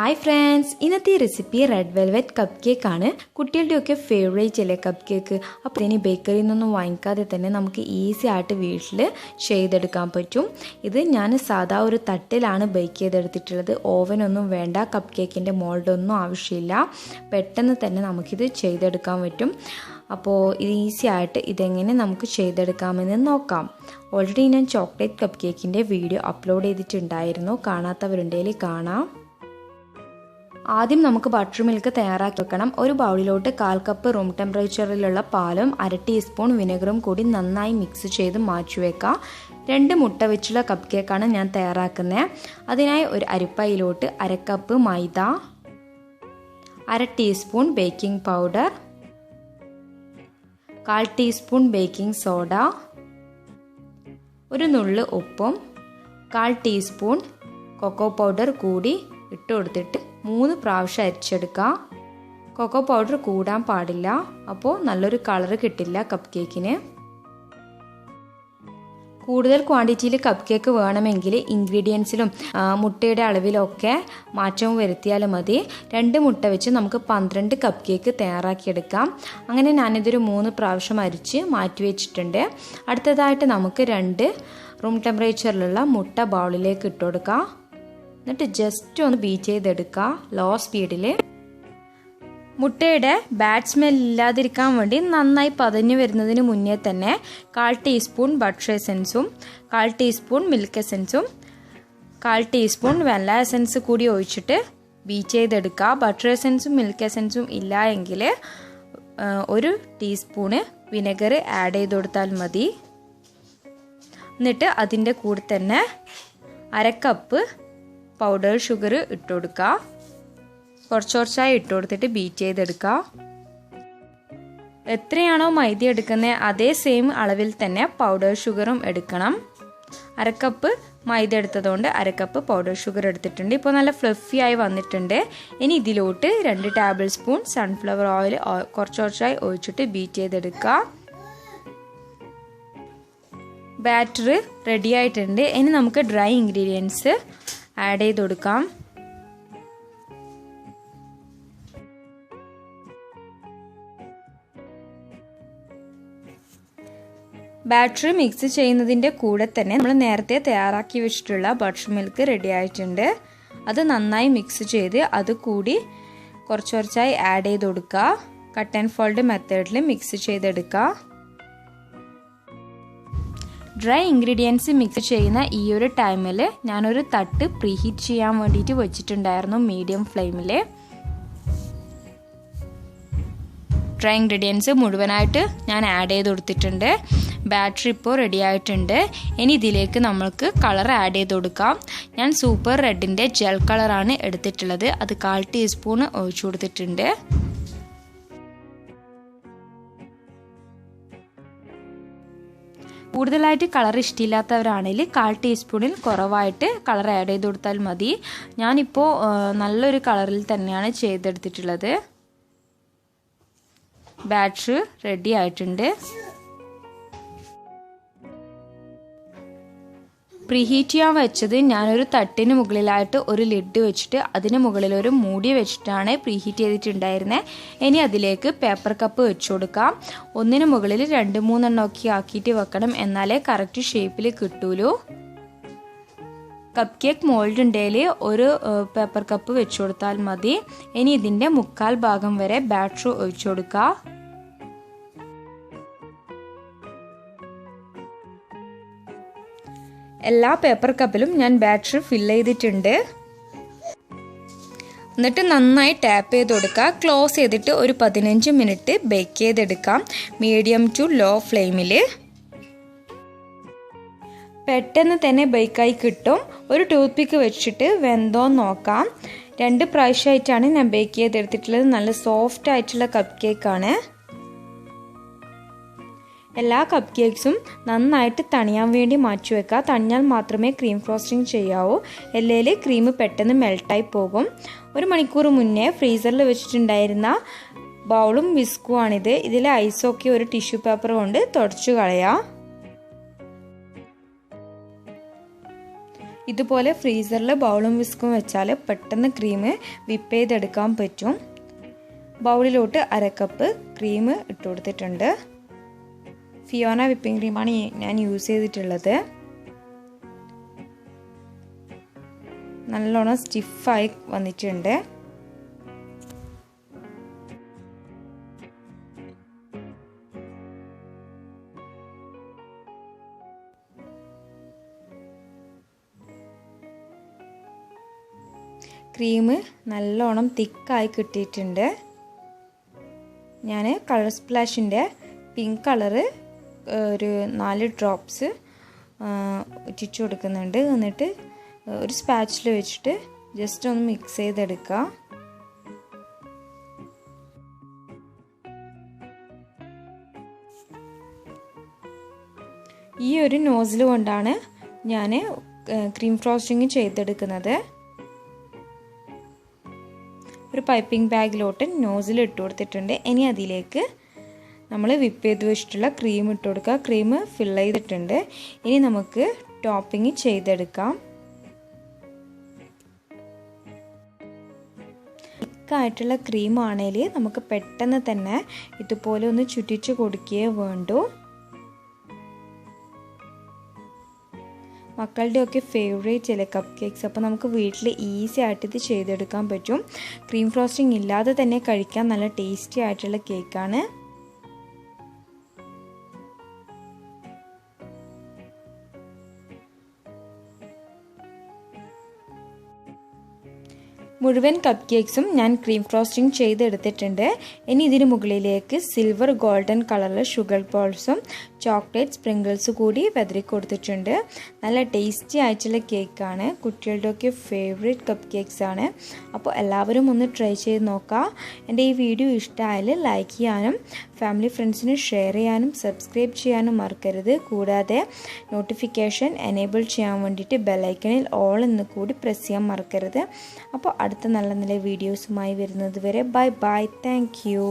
Hi friends, ഇന്നത്തെ recipe red velvet cup cake ആണ്. കുട്ടികളുടെയൊക്കെ favourite അല്ലേ കപ്പ് കേക്ക്. അപ്പോൾ ഇനി ബേക്കറിയിൽ നിന്നൊന്നും വാങ്ങിക്കാതെ തന്നെ നമുക്ക് ഈസി ആയിട്ട് വീട്ടിൽ ചെയ്തെടുക്കാൻ പറ്റും. ഇത് ഞാൻ സാധാ ഒരു തട്ടിലാണ് ബേക്ക് ചെയ്തെടുത്തിട്ടുള്ളത്. ഓവനൊന്നും വേണ്ട, കപ്പ് കേക്കിൻ്റെ മോൾഡൊന്നും ആവശ്യമില്ല. പെട്ടെന്ന് തന്നെ നമുക്കിത് ചെയ്തെടുക്കാൻ പറ്റും. അപ്പോൾ ഇത് ഈസി ആയിട്ട് ഇതെങ്ങനെ നമുക്ക് ചെയ്തെടുക്കാമെന്ന് നോക്കാം. ഓൾറെഡി ഞാൻ ചോക്ലേറ്റ് കപ്പ് കേക്കിൻ്റെ വീഡിയോ അപ്ലോഡ് ചെയ്തിട്ടുണ്ടായിരുന്നു. കാണാത്തവരുണ്ടെങ്കിൽ കാണാം. ആദ്യം നമുക്ക് ബട്ടർ മിൽക്ക് തയ്യാറാക്കി വെക്കണം. ഒരു ബൗളിലോട്ട് 1/4 കപ്പ് റൂം ടെമ്പറേച്ചറിലുള്ള പാലും 1/2 ടീസ്പൂൺ വിനെഗറും കൂടി നന്നായി മിക്സ് ചെയ്ത് മാറ്റി വെക്കാം. 2 മുട്ട വെച്ചുള്ള കപ്പ് കേക്കാണ് ഞാൻ തയ്യാറാക്കുന്നത്. അതിനായി ഒരു അരിപ്പയിലോട്ട് 1/2 കപ്പ് മൈദ, 1/2 teaspoon baking powder, 1/4 teaspoon baking soda, ഒരു നുള്ള് ഉപ്പും 1/4 ടീസ്പൂൺ കൊക്കോ പൗഡർ കൂടി ഇട്ട് കൊടുത്തിട്ട് 3 പ്രാവശ്യം അരിച്ചെടുക്കുക. കൊക്കോ പൗഡർ കൂടാൻ പാടില്ല, അപ്പോൾ നല്ലൊരു കളർ കിട്ടില്ല കപ്പ് കേക്കിന്. കൂടുതൽ ക്വാണ്ടിറ്റിയിൽ കപ്പ് കേക്ക് വേണമെങ്കിൽ ഇൻഗ്രീഡിയൻസിലും മുട്ടയുടെ അളവിലൊക്കെ മാറ്റം വരുത്തിയാൽ മതി. 2 മുട്ട വെച്ച് നമുക്ക് 12 കപ്പ് കേക്ക് തയ്യാറാക്കിയെടുക്കാം. അങ്ങനെ ഞാനിതൊരു 3 പ്രാവശ്യം അരിച്ച് മാറ്റി വെച്ചിട്ടുണ്ട്. അടുത്തതായിട്ട് നമുക്ക് 2 റൂം ടെമ്പറേച്ചറിലുള്ള മുട്ട ബൗളിലേക്ക് ഇട്ട് കൊടുക്കാം. എന്നിട്ട് ജസ്റ്റ് ഒന്ന് ബീറ്റ് ചെയ്തെടുക്കുക ലോ സ്പീഡിൽ. മുട്ടയുടെ ബാഡ് സ്മെൽ ഇല്ലാതിരിക്കാൻ വേണ്ടി നന്നായി പതഞ്ഞു വരുന്നതിന് മുന്നേ തന്നെ 1/4 ടീസ്പൂൺ ബട്ടർ എസൻസും 1/4 ടീസ്പൂൺ മിൽക്ക് എസൻസും 1/4 ടീസ്പൂൺ വെനില എസൻസ് കൂടി ഒഴിച്ചിട്ട് ബീറ്റ് ചെയ്തെടുക്കുക. ബട്ടർ എസൻസും മിൽക്ക് എസൻസും ഇല്ല എങ്കിൽ 1 ടീസ്പൂണ് വിനെഗർ ആഡ് ചെയ്ത് കൊടുത്താൽ മതി. എന്നിട്ട് അതിൻ്റെ കൂടെ തന്നെ 1/2 കപ്പ് പൗഡർ ഷുഗർ ഇട്ട് കൊടുക്കുക. കുറച്ചായി ഇട്ട് കൊടുത്തിട്ട് ബീറ്റ് ചെയ്തെടുക്കുക. എത്രയാണോ മൈദ എടുക്കുന്നത് അതേ സെയിം അളവിൽ തന്നെ പൗഡർ ഷുഗറും എടുക്കണം. 1/2 കപ്പ് മൈദ എടുത്തതുകൊണ്ട് 1/2 കപ്പ് പൗഡർ ഷുഗർ എടുത്തിട്ടുണ്ട്. ഇപ്പോൾ നല്ല ഫ്ലഫി ആയി വന്നിട്ടുണ്ട്. ഇനി ഇതിലോട്ട് 2 ടേബിൾ സ്പൂൺ സൺഫ്ലവർ ഓയിൽ കുറച്ചായി ഒഴിച്ചിട്ട് ബീറ്റ് ചെയ്തെടുക്കുക. ബാറ്റർ റെഡി ആയിട്ടുണ്ട്. ഇനി നമുക്ക് ഡ്രൈ ഇൻഗ്രീഡിയൻസ് ആഡ് ചെയ്ത് കൊടുക്കാം. ബാറ്ററി മിക്സ് ചെയ്യുന്നതിൻ്റെ കൂടെ തന്നെ നമ്മൾ നേരത്തെ തയ്യാറാക്കി വെച്ചിട്ടുള്ള ബട്ടർ മിൽക്ക് റെഡി ആയിട്ടുണ്ട്. അത് നന്നായി മിക്സ് ചെയ്ത് അത് കൂടി കുറച്ചായി ആഡ് ചെയ്ത് കൊടുക്കുക. കട്ട് ആൻഡ് ഫോൾഡ് മെത്തേഡിൽ മിക്സ് ചെയ്തെടുക്കുക. ഡ്രൈ ഇൻഗ്രീഡിയൻസ് മിക്സ് ചെയ്യുന്ന ഈ ഒരു ടൈമിൽ ഞാനൊരു തട്ട് പ്രീഹീറ്റ് ചെയ്യാൻ വേണ്ടിയിട്ട് വെച്ചിട്ടുണ്ടായിരുന്നു മീഡിയം ഫ്ലെയിമിൽ. ഡ്രൈ ഇൻഗ്രീഡിയൻസ് മുഴുവനായിട്ട് ഞാൻ ആഡ് ചെയ്ത് കൊടുത്തിട്ടുണ്ട്. ബാറ്ററി ഇപ്പോൾ റെഡി ആയിട്ടുണ്ട്. ഇനി ഇതിലേക്ക് നമ്മൾക്ക് കളർ ആഡ് ചെയ്ത് കൊടുക്കാം. ഞാൻ സൂപ്പർ റെഡിൻ്റെ ജെൽ കളറാണ് എടുത്തിട്ടുള്ളത്. അത് 1/4 ടീസ്പൂൺ ഒഴിച്ചു കൊടുത്തിട്ടുണ്ട്. കൂടുതലായിട്ട് കളർ ഇഷ്ടമില്ലാത്തവരാണെങ്കിൽ 1/4 ടീസ്പൂണിൽ കുറവായിട്ട് കളർ ആഡ് ചെയ്ത് കൊടുത്താൽ മതി. ഞാനിപ്പോൾ നല്ലൊരു കളറിൽ തന്നെയാണ് ചെയ്തെടുത്തിട്ടുള്ളത്. ബാറ്റർ റെഡി ആയിട്ടുണ്ട്. പ്രീഹീറ്റ് ചെയ്യാൻ വെച്ചത് ഞാനൊരു തട്ടിന് മുകളിലായിട്ട് ഒരു ലിഡ് വെച്ചിട്ട് അതിന് മുകളിൽ ഒരു മൂടി വെച്ചിട്ടാണ് പ്രീഹീറ്റ് ചെയ്തിട്ടുണ്ടായിരുന്നത്. ഇനി അതിലേക്ക് പേപ്പർ കപ്പ് വെച്ച് കൊടുക്കാം. ഒന്നിന് മുകളിൽ 2-3 എണ്ണമൊക്കെ ആക്കിയിട്ട് വെക്കണം, എന്നാലേ കറക്റ്റ് ഷേപ്പിൽ കിട്ടൂലൂ. കപ്പ് കേക്ക് മോൾഡ് ഉണ്ടെങ്കിൽ ഒരു പേപ്പർ കപ്പ് വെച്ച് കൊടുത്താൽ മതി. ഇനി ഇതിൻ്റെ 1/4 ഭാഗം വരെ ബാറ്റർ ഒഴിച്ചു കൊടുക്കുക. എല്ലാ പേപ്പർ കപ്പിലും ഞാൻ ബാറ്റർ ഫില്ല് ചെയ്തിട്ടുണ്ട്. എന്നിട്ട് നന്നായി ടാപ്പ് ചെയ്ത് കൊടുക്കുക. ക്ലോസ് ചെയ്തിട്ട് ഒരു 15 മിനിറ്റ് ബേക്ക് ചെയ്തെടുക്കാം മീഡിയം ടു ലോ ഫ്ലെയിമിൽ. പെട്ടെന്ന് തന്നെ ബേക്കായി കിട്ടും. ഒരു ടൂത്ത് പിക്ക് വെച്ചിട്ട് വെന്തോ നോക്കാം. 2 പ്രാവശ്യമായിട്ടാണ് ഞാൻ ബേക്ക് ചെയ്തെടുത്തിട്ടുള്ളത്. നല്ല സോഫ്റ്റ് ആയിട്ടുള്ള കപ്പ് കേക്കാണ്. എല്ലാ കപ്പ് കേക്ക്സും നന്നായിട്ട് തണിയാൻ വേണ്ടി മാറ്റി വെക്കുക. തണിഞ്ഞാൽ മാത്രമേ ക്രീം ഫ്രോസ്റ്റിംഗ് ചെയ്യാവൂ, അല്ലെങ്കിൽ ക്രീം പെട്ടെന്ന് മെൽട്ടായി പോകും. 1 മണിക്കൂർ മുന്നേ ഫ്രീസറിൽ വെച്ചിട്ടുണ്ടായിരുന്ന ബൗളും വിസ്കുമാണിത്. ഇതിൽ ഐസൊക്കെ ഒരു ടിഷ്യൂ പേപ്പർ കൊണ്ട് തുടച്ചു കളയാം. ഇതുപോലെ ഫ്രീസറിൽ ബൗളും വിസ്കും വെച്ചാൽ പെട്ടെന്ന് ക്രീം വിപ്പ് ചെയ്തെടുക്കാൻ പറ്റും. ബൗളിലോട്ട് 1/2 കപ്പ് ക്രീം ഇട്ട് കൊടുത്തിട്ടുണ്ട്. ഫിയോന വിപ്പിംഗ് ക്രീമാണ് ഞാൻ യൂസ് ചെയ്തിട്ടുള്ളത്. നല്ലോണം സ്റ്റിഫായി വന്നിട്ടുണ്ട്. ക്രീം നല്ലോണം തിക്കായി കിട്ടിയിട്ടുണ്ട്. ഞാൻ കളർ സ്പ്ലാഷിൻ്റെ പിങ്ക് കളറ് ഒരു 4 ഡ്രോപ്സ് ഇറ്റിച്ചു കൊടുക്കുന്നുണ്ട്. എന്നിട്ട് ഒരു സ്പാച്ചിൽ വെച്ചിട്ട് ജസ്റ്റ് ഒന്ന് മിക്സ് ചെയ്തെടുക്കുക. ഈ ഒരു നോസിൽ കൊണ്ടാണ് ഞാൻ ക്രീം ഫ്രോസ്റ്റിംഗ് ചെയ്തെടുക്കുന്നത്. ഒരു പൈപ്പിംഗ് ബാഗിലോട്ട് നോസിൽ ഇട്ട് കൊടുത്തിട്ടുണ്ട്. ഇനി അതിലേക്ക് നമ്മൾ വിപ്പ് ചെയ്ത് വെച്ചിട്ടുള്ള ക്രീം ഇട്ട് കൊടുക്കുക. ക്രീം ഫിൽ ചെയ്തിട്ടുണ്ട്. ഇനി നമുക്ക് ടോപ്പിംഗ് ചെയ്തെടുക്കാം. തിക്കായിട്ടുള്ള ക്രീം ആണെങ്കിൽ നമുക്ക് പെട്ടെന്ന് തന്നെ ഇതുപോലെ ഒന്ന് ചുറ്റിച്ച് കൊടുക്കുകയേ വേണ്ടൂ. മക്കളുടെയൊക്കെ ഫേവറേറ്റ് അല്ലേ കപ്പ് കേക്ക്സ്. അപ്പോൾ നമുക്ക് വീട്ടിൽ ഈസി ആയിട്ട് ഇത് ചെയ്തെടുക്കാൻ പറ്റും. ക്രീം ഫ്രോസ്റ്റിംഗ് ഇല്ലാതെ തന്നെ കഴിക്കാൻ നല്ല ടേസ്റ്റി ആയിട്ടുള്ള കേക്കാണ്. മുഴുവൻ കപ്പ് കേക്ക്സും ഞാൻ ക്രീം ഫ്രോസ്റ്റിംഗ് ചെയ്തെടുത്തിട്ടുണ്ട്. ഇനി ഇതിന് മുകളിലേക്ക് സിൽവർ ഗോൾഡൻ കളറിൽ ഷുഗർ ബോൾസും ചോക്ലേറ്റ് സ്പ്രിങ്കിൾസ് കൂടി വെതറി കൊടുത്തിട്ടുണ്ട്. നല്ല ടേസ്റ്റി ആയിട്ടുള്ള കേക്കാണ്. കുട്ടികളുടെയൊക്കെ ഫേവറേറ്റ് കപ്പ് കേക്ക്സ് ആണ്. അപ്പോൾ എല്ലാവരും ഒന്ന് ട്രൈ ചെയ്ത് നോക്കുക. എൻ്റെ ഈ വീഡിയോ ഇഷ്ടമായാൽ ലൈക്ക് ചെയ്യാനും ഫാമിലി ഫ്രണ്ട്സിന് ഷെയർ ചെയ്യാനും സബ്സ്ക്രൈബ് ചെയ്യാനും മറക്കരുത്. കൂടാതെ നോട്ടിഫിക്കേഷൻ എനേബിൾ ചെയ്യാൻ വേണ്ടിയിട്ട് ബെല്ലൈക്കണിൽ ഓൾ എന്ന് കൂടി പ്രസ് ചെയ്യാൻ മറക്കരുത്. അപ്പോൾ അടുത്ത നല്ല നല്ല വീഡിയോസുമായി വരുന്നത് വരെ ബൈ ബൈ. Thank you.